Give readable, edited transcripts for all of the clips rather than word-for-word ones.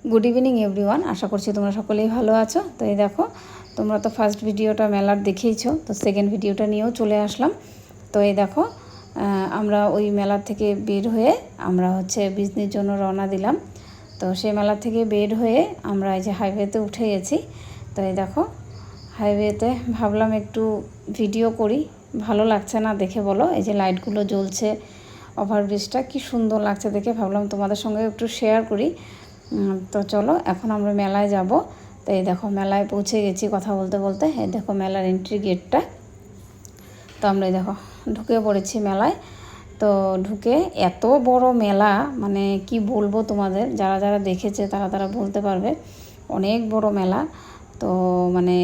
Good evening everyone, আশা করছি তোমরা সকলেই ভালো আছো। তো এই দেখো, তোমরা তো ফার্স্ট ভিডিওটা মেলার দেখেইছো, তো সেকেন্ড ভিডিওটা নিয়েও চলে আসলাম। তো এই দেখো, আমরা ওই মেলার থেকে বের হয়ে আমরা বিজনেসের জন্য রওনা দিলাম। তো সেই মেলা থেকে বের হয়ে আমরা এই যে হাইওয়েতে উঠে গেছি। তো এই দেখো, হাইওয়েতে ভাবলাম একটু ভিডিও করি, ভালো লাগছে না দেখে বলো? এই যে লাইটগুলো জ্বলছে, ওভারব্রিজটা কি সুন্দর লাগছে দেখে ভাবলাম তোমাদের সঙ্গে একটু শেয়ার করি। তো চলো এখন আমরা মেলায় যাব। তো এই দেখো মেলায় পৌঁছে গেছি কথা বলতে বলতে। এই দেখো মেলার এন্ট্রি গেটটা। তো আমরা এই দেখো ঢুকে পড়েছি মেলায়। তো ঢুকে এত বড় মেলা, মানে কি বলবো তোমাদের, যারা যারা দেখেছে তারা তারা বলতে পারবে, অনেক বড় মেলা। তো মানে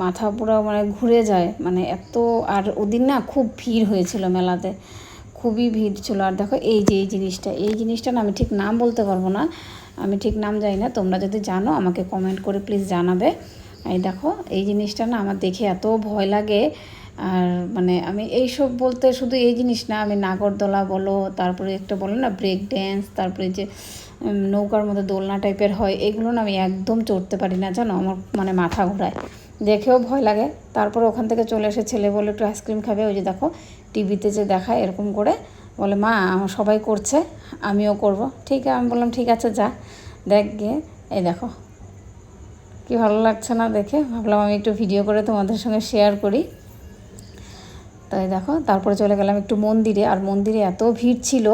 মাথা পুরো মানে ঘুরে যায়, মানে এত। আর ওদিন না খুব ভিড় হয়েছিল মেলাতে, খুবই ভিড় ছিল। আর দেখো এই যে এই জিনিসটা না আমি ঠিক নাম বলতে পারবো না, আমি ঠিক নাম জানি না, তোমরা যদি জানো আমাকে কমেন্ট করে প্লিজ জানাবে। এই দেখো এই জিনিসটা না আমার দেখে এত ভয় লাগে। আর মানে আমি এইসব বলতে শুধু এই জিনিস না, আমি নাগরদোলা বলো, তারপরে একটা বলো না ব্রেক ড্যান্স, তারপরে যে নৌকার মধ্যে দোলনা টাইপের হয়, এগুলো না আমি একদম চড়তে পারি না, জানো, আমার মানে মাথা ঘোরায়, দেখেও ভয় লাগে। তারপর ওখান থেকে চলে এসে ছেলে বলে একটু আইসক্রিম খাবে, ওই যে দেখো টিভিতে যে দেখায় এরকম করে, বলে মা আমার সবাই করছে আমিও করব। ঠিক আছে, আমি বললাম ঠিক আছে যা দেখ গিয়ে। এই দেখো কি ভালো লাগছে না দেখে, ভাবলাম আমি একটু ভিডিও করে তোমাদের সঙ্গে শেয়ার করি। তাই দেখো তারপরে চলে গেলাম একটু মন্দিরে, আর মন্দিরে এত ভিড় ছিল।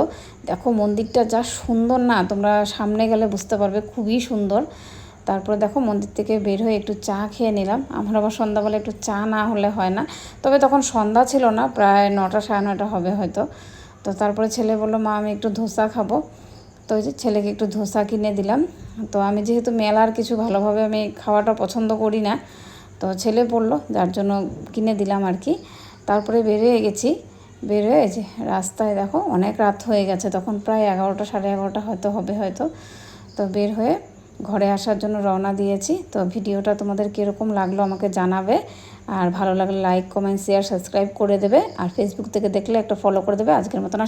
দেখো মন্দিরটা যা সুন্দর না, তোমরা সামনে গেলে বুঝতে পারবে, খুবই সুন্দর। তারপরে দেখো মন্দির থেকে বের হয়ে একটু চা খেয়ে নিলাম। আমার আবার সন্ধ্যাবেলা একটু চা না হলে হয় না। তবে তখন সন্ধ্যা ছিল না, প্রায় 9টা 9:30 হবে হয়তো। তো তারপরে ছেলে বললো মা আমি একটু ধোসা খাবো। তো ওই যে ছেলেকে একটু ধোসা কিনে দিলাম। তো আমি যেহেতু মেলার কিছু ভালোভাবে আমি খাওয়াটা পছন্দ করি না, তো ছেলে বললো যার জন্য কিনে দিলাম আর কি। তারপরে বেরিয়ে গেছি। বের হয়ে যে রাস্তায় দেখো অনেক রাত হয়ে গেছে, তখন প্রায় 11টা 11:30 হয়তো হবে হয়তো। তো বের হয়ে ঘরে আসার জন্য রওনা দিয়েছি। তো ভিডিওটা তোমাদের কীরকম লাগলো আমাকে জানাবে, আর ভালো লাগলে লাইক কমেন্ট শেয়ার সাবস্ক্রাইব করে দেবে, আর ফেসবুক থেকে দেখলে একটা ফলো করে দেবে। আজকের মতন